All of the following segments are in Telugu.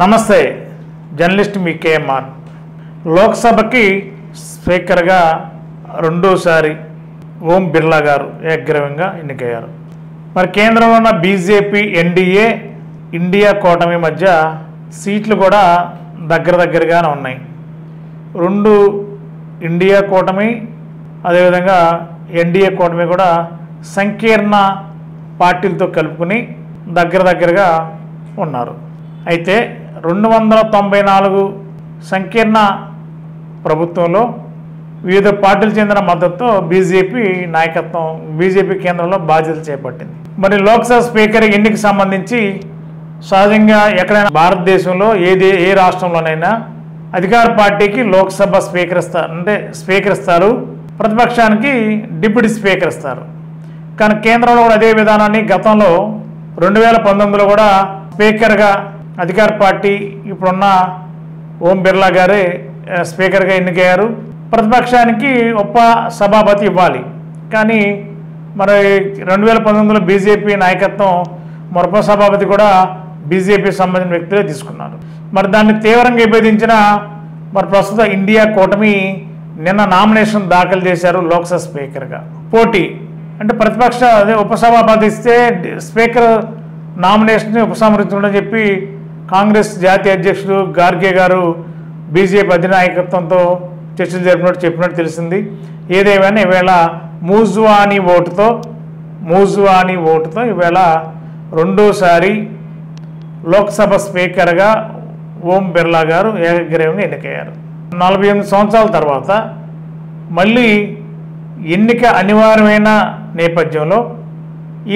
నమస్తే జర్నలిస్ట్ మీ కేఎంఆర్ లోక్సభకి స్పీకర్గా రెండోసారి ఓం బిర్లా గారు ఏకగ్రీవంగా ఎన్నికయ్యారు. మరి కేంద్రంలో ఉన్న బీజేపీ ఎన్డీఏ ఇండియా కూటమి మధ్య సీట్లు కూడా దగ్గరగానే ఉన్నాయి. రెండు ఇండియా కూటమి అదేవిధంగా ఎన్డీఏ కూటమి కూడా సంకీర్ణ పార్టీలతో కలుపుకుని దగ్గరగా ఉన్నారు. అయితే 294 సంకీర్ణ ప్రభుత్వంలో వివిధ పార్టీలు చెందిన మద్దతుతో బీజేపీ కేంద్రంలో బాధ్యతలు చేపట్టింది. మరి లోక్సభ స్పీకర్ ఎన్నికకు సంబంధించి సహజంగా ఎక్కడైనా భారతదేశంలో ఏ రాష్ట్రంలోనైనా అధికార పార్టీకి లోక్సభ స్పీకర్ ఇస్తారు, ప్రతిపక్షానికి డిప్యూటీ స్పీకర్ ఇస్తారు. కానీ కేంద్రంలో కూడా అదే విధానాన్ని గతంలో 2019లో కూడా స్పీకర్గా అధికార పార్టీ ఇప్పుడున్న ఓం బిర్లా గారే స్పీకర్గా ఎన్నికయ్యారు. ప్రతిపక్షానికి ఉప సభాపతి ఇవ్వాలి, కానీ మరి 2019లో బీజేపీ నాయకత్వం మరి ఉప సభాపతి కూడా బీజేపీ సంబంధించిన వ్యక్తులే తీసుకున్నారు. మరి దాన్ని తీవ్రంగా విభేదించిన మరి ప్రస్తుత ఇండియా కూటమి నిన్న నామినేషన్ దాఖలు చేశారు లోక్సభ స్పీకర్గా. పోటీ అంటే ప్రతిపక్ష ఉపసభాపతి ఇస్తే స్పీకర్ నామినేషన్ ఉపసంహరించడం చెప్పి కాంగ్రెస్ జాతీయ అధ్యక్షుడు ఖార్గే గారు బీజేపీ అధినాయకత్వంతో చర్చలు చెప్పినట్టు తెలిసింది. ఏదేమైనా ఈవేళ మూజ్వానీ ఓటుతో ఈవేళ రెండోసారి లోక్సభ స్పీకర్గా ఓం బిర్లా గారు ఏకగ్రీవంగా ఎన్నికయ్యారు. 48 సంవత్సరాల తర్వాత మళ్ళీ ఎన్నిక అనివార్యమైన నేపథ్యంలో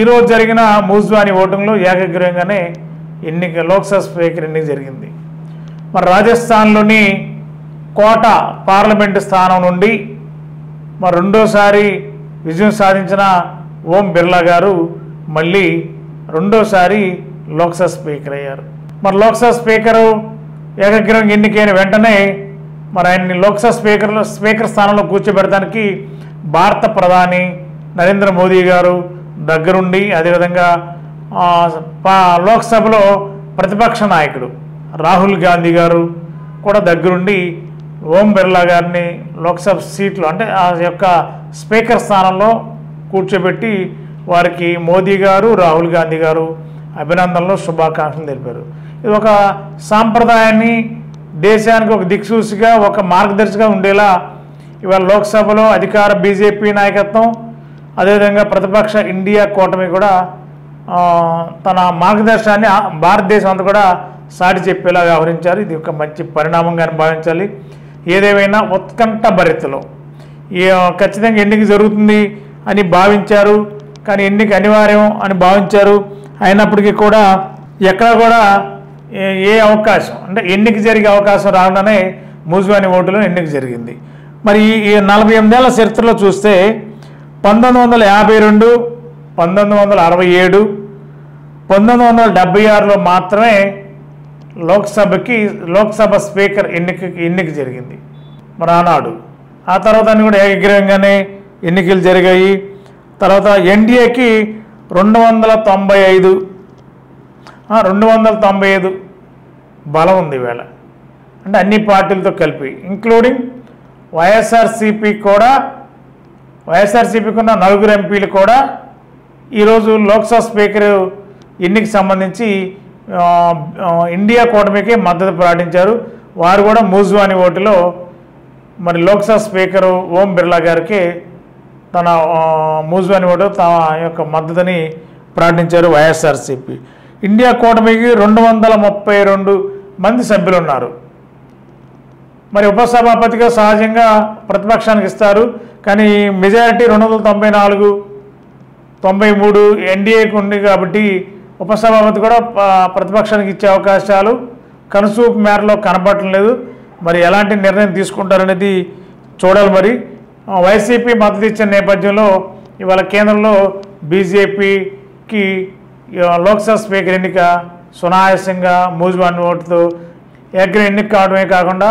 ఈరోజు జరిగిన మూజ్వానీ ఓటింగ్లో ఏకగ్రీవంగానే లోక్సభ స్పీకర్ ఎన్నిక జరిగింది. మరి రాజస్థాన్లోని కోటా పార్లమెంటు స్థానం నుండి మరి రెండోసారి విజయం సాధించిన ఓం బిర్లా గారు మళ్ళీ రెండోసారి లోక్సభ స్పీకర్ అయ్యారు. మరి లోక్సభ స్పీకరు ఏకగ్రీవంగా ఎన్నికైన వెంటనే మరి ఆయన్ని లోక్సభ స్పీకర్ స్థానంలో కూర్చోబెడటానికి భారత ప్రధాని నరేంద్ర మోదీ గారు దగ్గరుండి, అదేవిధంగా లోక్సభలో ప్రతిపక్ష నాయకుడు రాహుల్ గాంధీ గారు కూడా దగ్గరుండి ఓం బిర్లా గారిని లోక్సభ సీట్లు అంటే ఆ యొక్క స్పీకర్ స్థానంలో కూర్చోబెట్టి వారికి మోదీ గారు రాహుల్ గాంధీ గారు అభినందనలు శుభాకాంక్షలు తెలిపారు. ఇది ఒక సాంప్రదాయాన్ని దేశానికి ఒక దిక్సూచిగా ఒక మార్గదర్శిగా ఉండేలా ఇవాళ లోక్సభలో అధికార బీజేపీ నాయకత్వం అదేవిధంగా ప్రతిపక్ష ఇండియా కూటమి కూడా తన మార్గదర్శనాన్ని భారతదేశం అంతా కూడా సాటి చెప్పేలా వ్యవహరించారు. ఇది ఒక మంచి పరిణామంగానే భావించాలి. ఏదేమైనా ఉత్కంఠ భరితలో ఖచ్చితంగా ఎన్నిక జరుగుతుంది అని భావించారు, కానీ ఎన్నిక అనివార్యం అని భావించారు. అయినప్పటికీ కూడా ఎక్కడ కూడా ఏ అవకాశం అంటే ఎన్నిక జరిగే అవకాశం రాకుండానే మూజ్వానీ ఓటులో ఎన్నిక జరిగింది. మరి ఈ 48 ఏళ్ల చరిత్రలో చూస్తే 1952, 1967, 1976లో మాత్రమే లోక్సభ స్పీకర్ ఎన్నిక జరిగింది మరి ఆనాడు. ఆ తర్వాత అన్ని కూడా ఏకగ్రీవంగానే ఎన్నికలు జరిగాయి. తర్వాత ఎన్డీఏకి 295 బలం ఉంది ఈవేళ, అంటే అన్ని పార్టీలతో కలిపి ఇంక్లూడింగ్ వైఎస్ఆర్సీపీకి ఉన్న 4 ఎంపీలు కూడా ఈరోజు లోక్సభ స్పీకర్ ఎన్నికకి సంబంధించి ఇండియా కూటమికి మద్దతు ప్రకటించారు. వారు కూడా మూజ్వానీ ఓటులో మరి లోక్సభ స్పీకరు ఓం బిర్లా గారికి తన మూజ్వానీ ఓటు తమ యొక్క మద్దతుని ప్రకటించారు వైఎస్ఆర్సీపీ. ఇండియా కూటమికి 232 మంది సభ్యులు ఉన్నారు. మరి ఉపసభాపతిగా సహజంగా ప్రతిపక్షానికి ఇస్తారు, కానీ మెజారిటీ 294, 93 ఎన్డీఏకి ఉంది కాబట్టి ఉపసభాపతి కూడా ప్రతిపక్షానికి ఇచ్చే అవకాశాలు కనుసూపు మేరలో కనపడటం లేదు. మరి ఎలాంటి నిర్ణయం తీసుకుంటారనేది చూడాలి. మరి వైసీపీ మద్దతు ఇచ్చిన నేపథ్యంలో ఇవాళ కేంద్రంలో బీజేపీకి లోక్సభ స్పీకర్ ఎన్నిక సునాయాసంగా మూజ్వానీ ఓటుతో ఎన్నిక కావడమే కాకుండా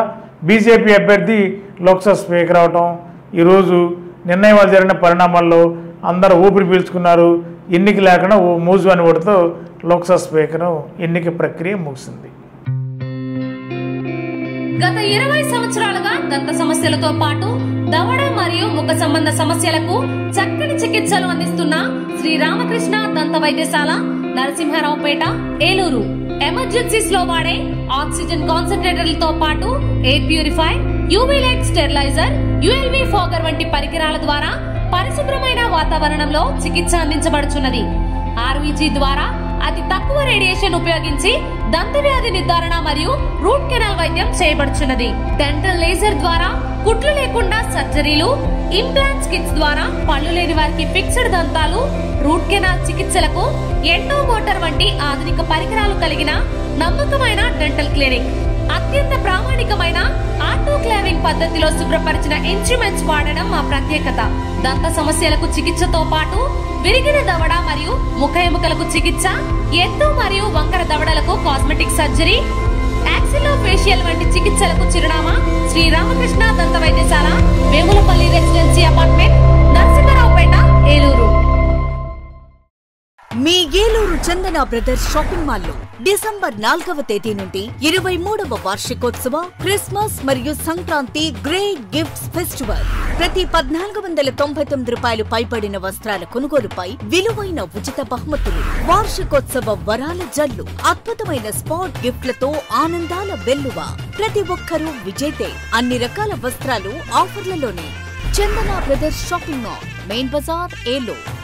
బీజేపీ అభ్యర్థి లోక్సభ స్పీకర్ అవటం ఈరోజు నిర్ణయం జరిగిన పరిణామాల్లో అందరూ ఊపిరి పీల్చుకున్నారు. ఎన్నిక లేకుండా మూజ్వానీ ఓటుతో లోక్సభ స్పీకర్ ఎన్నిక ప్రక్రియ ముగిసింది. గత 20 సంవత్సరాలుగా దంత సమస్యలతో పాటు దవడ మరియు ముఖ సంబంధ సమస్యలకు చక్కని చికిత్సలు అందిస్తున్న శ్రీ రామకృష్ణ దంత వైద్యశాల, నరసింహారావుపేట, ఏలూరు. ఎమర్జెన్సీస్ లో వాడే ఆక్సిజన్ కాన్సంట్రేటర్లతో పాటు air purify, UV light steriliser, ULV fogger వంటి పరికరాల ద్వారా పరిశుభ్రమైన వాతావరణంలో చికిత్స అందించబడుచున్నది. ఆర్వీజీ ద్వారా అతి తక్కువ రేడియేషన్ ఉపయోగించి దంత వ్యాధి నిర్ధారణ మరియు రూట్ కెనాల్ వైద్యం చేయబడుచున్నది. డెంటల్ లేజర్ ద్వారా కుట్లు లేకుండా సర్జరీలు, ఇంప్లాంట్స్ కిట్స్ ద్వారా పళ్ళు లేని వారికి ఫిక్స్డ్ దంతాలు, రూట్ కెనాల్ చికిత్సలకు ఎండో మోటార్ వంటి ఆధునిక పరికరాలు కలిగిన నమ్మకమైన డెంటల్ క్లినిక్. అత్యంత ప్రామాణికమైన ఆటోక్లావింగ్ పద్ధతిలో శుభ్రపరిచిన ఇన్స్ట్రుమెంట్స్ వాడడం మా ప్రత్యేకత. దంత సమస్యలకు చికిత్సతో పాటు విరిగిన దవడ మరియు ముఖ ఎముకలకు చికిత్స, ఎత్తు మరియు వంకర దవడలకు కాస్మెటిక్ సర్జరీ, యాక్సిలోఫేషియల్ వంటి చికిత్సలకు చిరునామా శ్రీ రామకృష్ణ దంత వైద్యశాల, వేములపల్లి రెసిడెన్సీ అపార్ట్మెంట్, నరసింహారావుపేట, ఏలూరు. మీ ఏలూరు చందన బ్రదర్స్ షాపింగ్ మాల్లో డిసెంబర్ 4వ తేదీ నుండి 23వ వార్షికోత్సవ క్రిస్మస్ మరియు సంక్రాంతి గ్రేట్ గిఫ్ట్స్ ఫెస్టివల్. ప్రతి 1499 రూపాయలు పైబడిన వస్త్రాల కొనుగోలుపై విలువైన ఉచిత బహుమతులు, వార్షికోత్సవ వరాల జల్లు, అద్భుతమైన స్పాట్ గిఫ్ట్లతో ఆనందాల వెల్లువ. ప్రతి ఒక్కరూ విజేతే. అన్ని రకాల వస్త్రాలు ఆఫర్లలోనే. Chandana brothers shopping mall, main Bazar, Eluru.